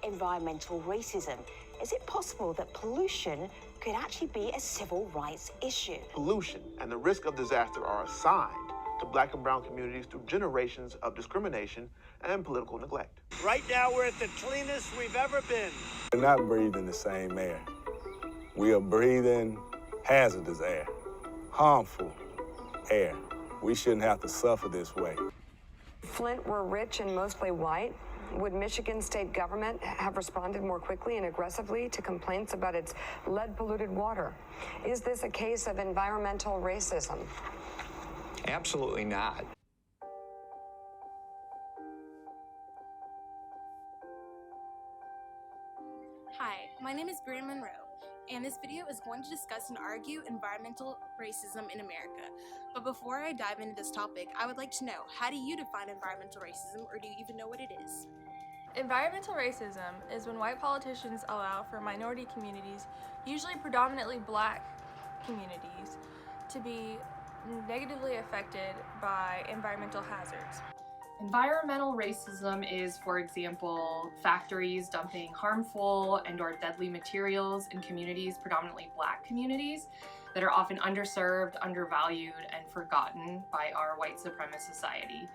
environmental racism. Is it possible that pollution could actually be a civil rights issue? Pollution and the risk of disaster are assigned to Black and brown communities through generations of discrimination and political neglect. Right now, we're at the cleanest we've ever been. We're not breathing the same air. We are breathing hazardous air, harmful air. We shouldn't have to suffer this way. Flint were rich and mostly white. Would Michigan state government have responded more quickly and aggressively to complaints about its lead-polluted water? Is this a case of environmental racism? Absolutely not. Hi, my name is Brian Monroe, and this video is going to discuss and argue environmental racism in America. But before I dive into this topic, I would like to know, how do you define environmental racism, or do you even know what it is? Environmental racism is when white politicians allow for minority communities, usually predominantly Black communities, to be negatively affected by environmental hazards. Environmental racism is, for example, factories dumping harmful and/or deadly materials in communities, predominantly Black communities, that are often underserved, undervalued, and forgotten by our white supremacist society.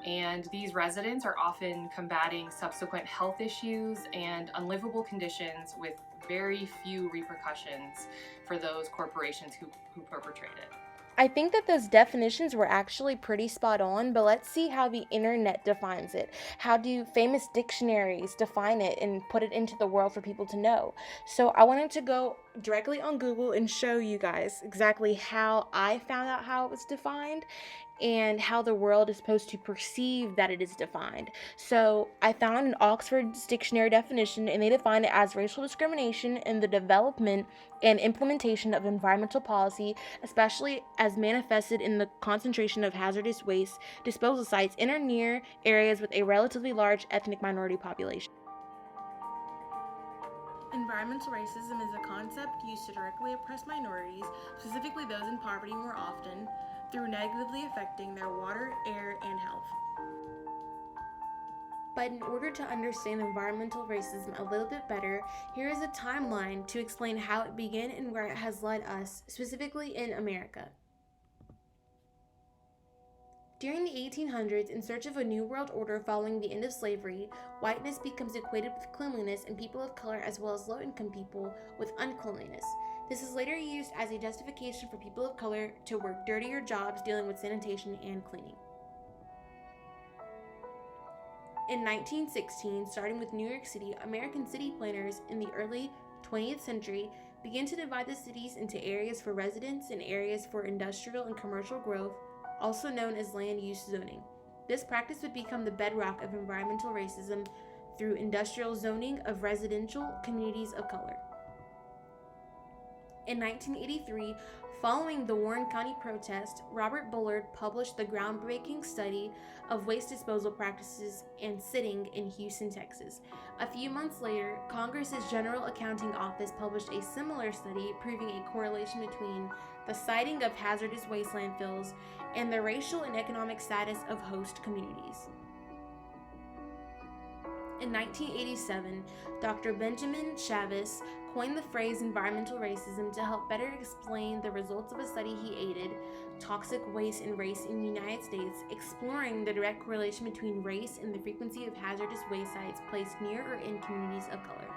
And these residents are often combating subsequent health issues and unlivable conditions with very few repercussions for those corporations who perpetrate it. I think that those definitions were actually pretty spot on, but let's see how the internet defines it. How do famous dictionaries define it and put it into the world for people to know? So I wanted to go directly on Google and show you guys exactly how I found out how it was defined and how the world is supposed to perceive that it is defined. So I found an Oxford's dictionary definition, and they define it as racial discrimination in the development and implementation of environmental policy, especially as manifested in the concentration of hazardous waste disposal sites in or near areas with a relatively large ethnic minority population. Environmental racism is a concept used to directly oppress minorities, specifically those in poverty more often, through negatively affecting their water, air, and health. But in order to understand environmental racism a little bit better, here is a timeline to explain how it began and where it has led us, specifically in America. During the 1800s, in search of a new world order following the end of slavery, whiteness becomes equated with cleanliness and people of color as well as low-income people with uncleanliness. This is later used as a justification for people of color to work dirtier jobs dealing with sanitation and cleaning. In 1916, starting with New York City, American city planners in the early 20th century began to divide the cities into areas for residents and areas for industrial and commercial growth, also known as land use zoning. This practice would become the bedrock of environmental racism through industrial zoning of residential communities of color. In 1983, following the Warren County protest, Robert Bullard published the groundbreaking study of waste disposal practices and sitting in Houston, Texas. A few months later, Congress's General Accounting Office published a similar study proving a correlation between the siting of hazardous waste landfills and the racial and economic status of host communities. In 1987, Dr. Benjamin Chavis coined the phrase environmental racism to help better explain the results of a study he aided, Toxic Waste and Race in the United States, exploring the direct correlation between race and the frequency of hazardous waste sites placed near or in communities of color.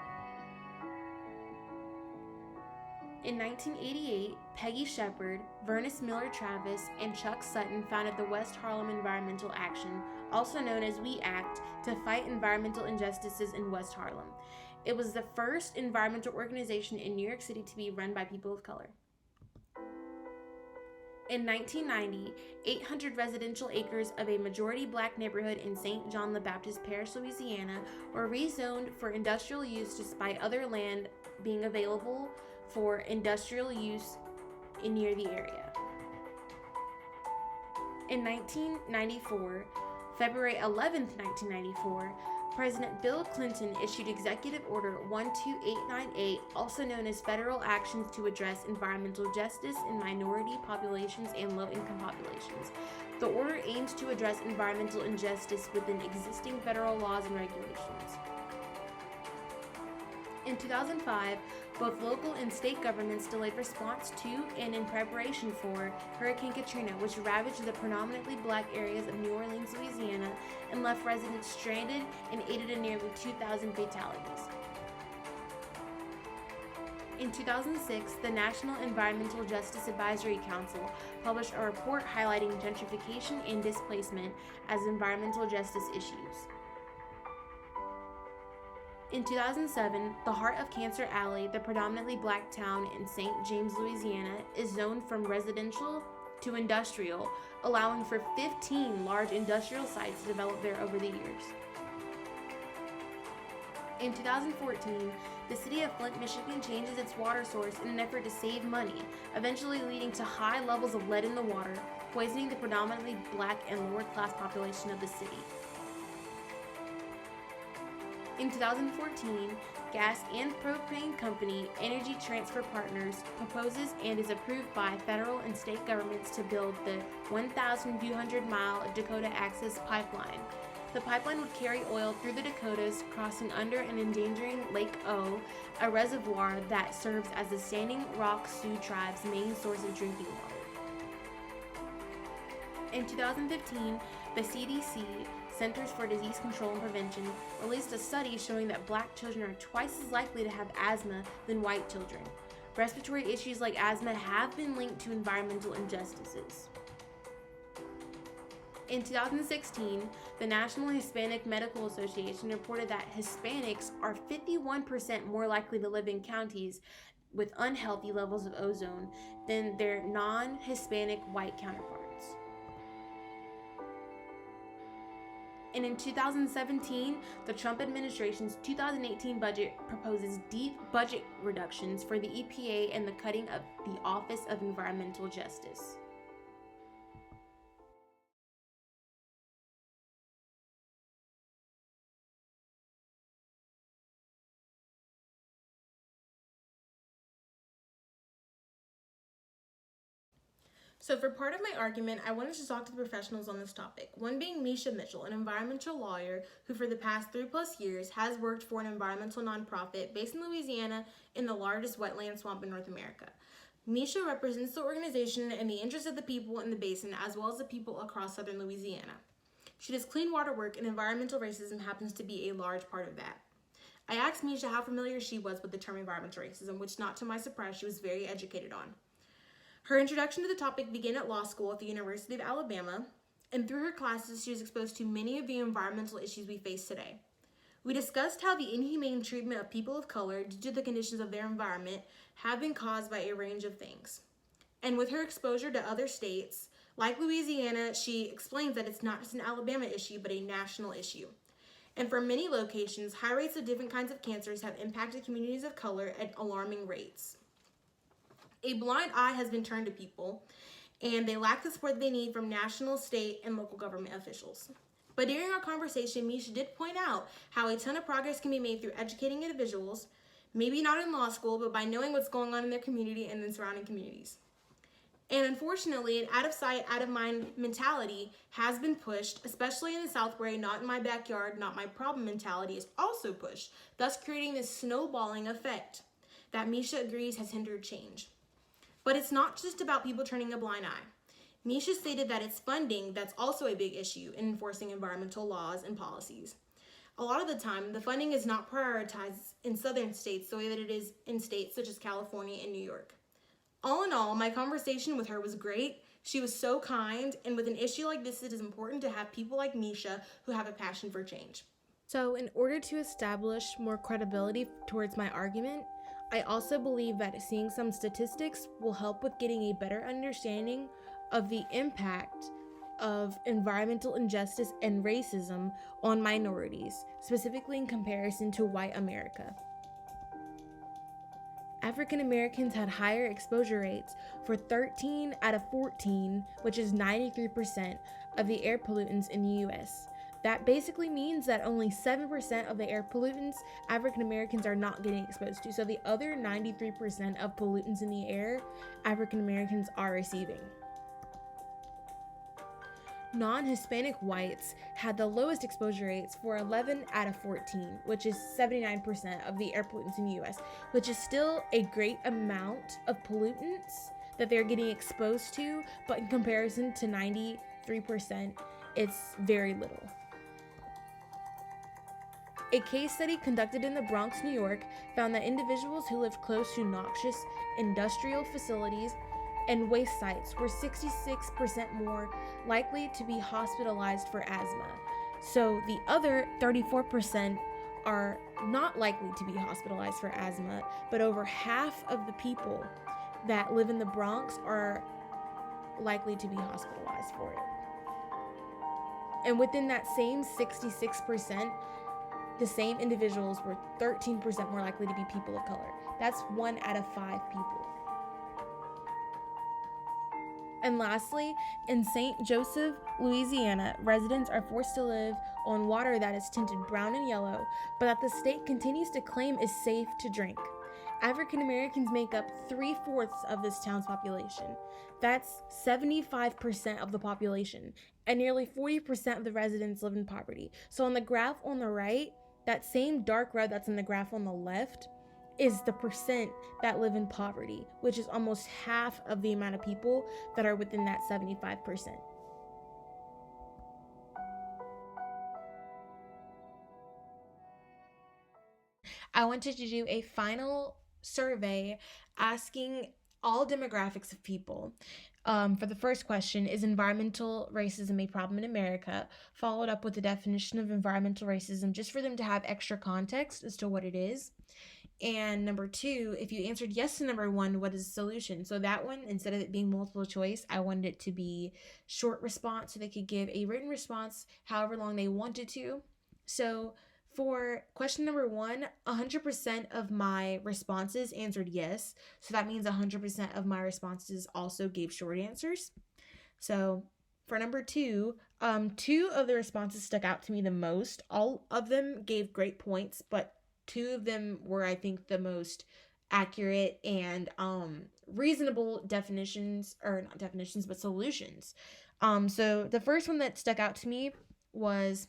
In 1988, Peggy Shepard, Vernice Miller Travis, and Chuck Sutton founded the West Harlem Environmental Action, also known as We Act, to fight environmental injustices in West Harlem. It was the first environmental organization in New York City to be run by people of color. In 1990, 800 residential acres of a majority Black neighborhood in St. John the Baptist Parish, Louisiana, were rezoned for industrial use despite other land being available for industrial use near the area. In 1994, February 11th, 1994, President Bill Clinton issued Executive Order 12898, also known as Federal Actions to Address Environmental Justice in Minority Populations and Low-Income Populations. The order aims to address environmental injustice within existing federal laws and regulations. In 2005, both local and state governments delayed response to and in preparation for Hurricane Katrina, which ravaged the predominantly black areas of New Orleans, Louisiana, and left residents stranded and aided in nearly 2,000 fatalities. In 2006, the National Environmental Justice Advisory Council published a report highlighting gentrification and displacement as environmental justice issues. In 2007, the heart of Cancer Alley, the predominantly black town in St. James, Louisiana, is zoned from residential to industrial, allowing for 15 large industrial sites to develop there over the years. In 2014, the city of Flint, Michigan changes its water source in an effort to save money, eventually leading to high levels of lead in the water, poisoning the predominantly black and lower class population of the city. In 2014, gas and propane company Energy Transfer Partners proposes and is approved by federal and state governments to build the 1,200-mile Dakota Access Pipeline. The pipeline would carry oil through the Dakotas, crossing under and endangering Lake O, a reservoir that serves as the Standing Rock Sioux tribe's main source of drinking water. In 2015, the CDC, Centers for Disease Control and Prevention, released a study showing that black children are twice as likely to have asthma than white children. Respiratory issues like asthma have been linked to environmental injustices. In 2016, the National Hispanic Medical Association reported that Hispanics are 51% more likely to live in counties with unhealthy levels of ozone than their non-Hispanic white counterparts. And in 2017, the Trump administration's 2018 budget proposes deep budget reductions for the EPA and the cutting of the Office of Environmental Justice. So for part of my argument, I wanted to talk to the professionals on this topic, one being Misha Mitchell, an environmental lawyer who for the past 3+ years has worked for an environmental nonprofit based in Louisiana in the largest wetland swamp in North America. Misha represents the organization and the interests of the people in the basin as well as the people across southern Louisiana. She does clean water work, and environmental racism happens to be a large part of that. I asked Misha how familiar she was with the term environmental racism, which not to my surprise she was very educated on. Her introduction to the topic began at law school at the University of Alabama, and through her classes she was exposed to many of the environmental issues we face today. We discussed how the inhumane treatment of people of color due to the conditions of their environment have been caused by a range of things. And with her exposure to other states, like Louisiana, she explains that it's not just an Alabama issue, but a national issue. And for many locations, high rates of different kinds of cancers have impacted communities of color at alarming rates. A blind eye has been turned to people, and they lack the support they need from national, state, and local government officials. But during our conversation, Misha did point out how a ton of progress can be made through educating individuals, maybe not in law school, but by knowing what's going on in their community and in surrounding communities. And unfortunately, an out-of-sight, out-of-mind mentality has been pushed, especially in the South, where a not in my backyard, not my problem mentality is also pushed, thus creating this snowballing effect that Misha agrees has hindered change. But it's not just about people turning a blind eye. Misha stated that it's funding that's also a big issue in enforcing environmental laws and policies. A lot of the time, the funding is not prioritized in southern states the way that it is in states such as California and New York. All in all, my conversation with her was great. She was so kind, and with an issue like this, it is important to have people like Misha who have a passion for change. So in order to establish more credibility towards my argument, I also believe that seeing some statistics will help with getting a better understanding of the impact of environmental injustice and racism on minorities, specifically in comparison to white America. African Americans had higher exposure rates for 13 out of 14, which is 93% of the air pollutants in the US. That basically means that only 7% of the air pollutants African Americans are not getting exposed to. So the other 93% of pollutants in the air, African Americans are receiving. non-Hispanic whites had the lowest exposure rates for 11 out of 14, which is 79% of the air pollutants in the US, which is still a great amount of pollutants that they're getting exposed to, but in comparison to 93%, it's very little. A case study conducted in the Bronx, New York, found that individuals who lived close to noxious industrial facilities and waste sites were 66% more likely to be hospitalized for asthma. So the other 34% are not likely to be hospitalized for asthma, but over half of the people that live in the Bronx are likely to be hospitalized for it. And within that same 66%, the same individuals were 13% more likely to be people of color. That's 1 out of 5 people. And lastly, in St. Joseph, Louisiana, residents are forced to live on water that is tinted brown and yellow, but that the state continues to claim is safe to drink. African Americans make up 3/4 of this town's population. That's 75% of the population, and nearly 40% of the residents live in poverty. So on the graph on the right, that same dark red that's in the graph on the left is the percent that live in poverty, which is almost half of the amount of people that are within that 75%. I wanted to do a final survey asking all demographics of people. For the first question, is environmental racism a problem in America? Followed up with the definition of environmental racism, just for them to have extra context as to what it is. And number 2, if you answered yes to number 1, what is the solution? So that one, instead of it being multiple choice, I wanted it to be short response so they could give a written response however long they wanted to. So for question number 1, 100% of my responses answered yes. So that means 100% of my responses also gave short answers. So for number 2, 2 of the responses stuck out to me the most. All of them gave great points, but 2 of them were, I think, the most accurate and reasonable definitions, or not definitions, but solutions. So the first one that stuck out to me was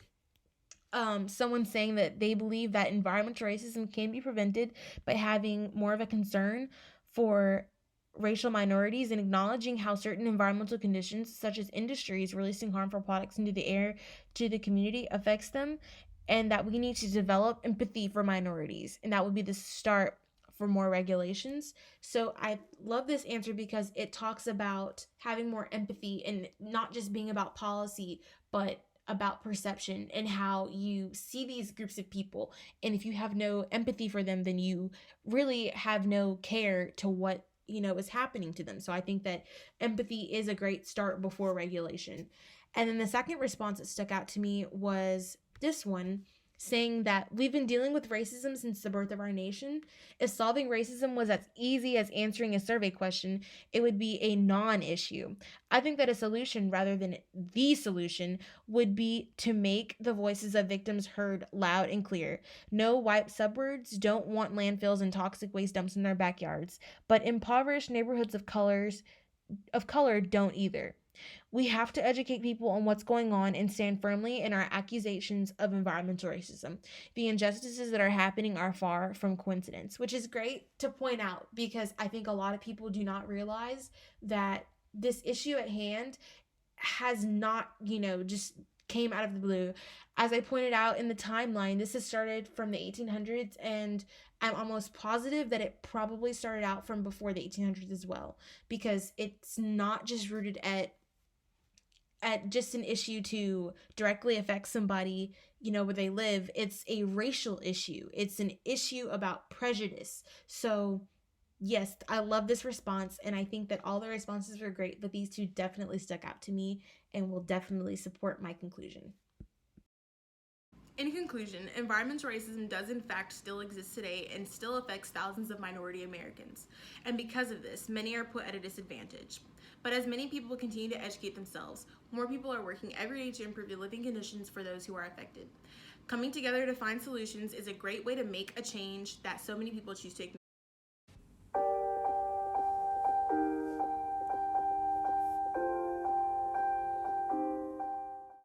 someone saying that they believe that environmental racism can be prevented by having more of a concern for racial minorities and acknowledging how certain environmental conditions, such as industries releasing harmful products into the air to the community, affects them, and that we need to develop empathy for minorities, and that would be the start for more regulations. So I love this answer because it talks about having more empathy and not just being about policy, but about perception and how you see these groups of people. And if you have no empathy for them, then you really have no care to what, is happening to them. So I think that empathy is a great start before regulation. And then the second response that stuck out to me was this one, saying that we've been dealing with racism since the birth of our nation. If solving racism was as easy as answering a survey question, it would be a non-issue. I think that a solution, rather than the solution, would be to make the voices of victims heard loud and clear. No white suburbs don't want landfills and toxic waste dumps in their backyards, but impoverished neighborhoods of color don't either. We have to educate people on what's going on and stand firmly in our accusations of environmental racism. The injustices that are happening are far from coincidence, which is great to point out because I think a lot of people do not realize that this issue at hand has not, just came out of the blue. As I pointed out in the timeline, this has started from the 1800s, and I'm almost positive that it probably started out from before the 1800s as well, because it's not just rooted at just an issue to directly affect somebody, where they live. It's a racial issue. It's an issue about prejudice. So yes, I love this response, and I think that all the responses were great, but these 2 definitely stuck out to me and will definitely support my conclusion. In conclusion, environmental racism does in fact still exist today and still affects thousands of minority Americans. And because of this, many are put at a disadvantage. But as many people continue to educate themselves, more people are working every day to improve the living conditions for those who are affected. Coming together to find solutions is a great way to make a change that so many people choose to ignore.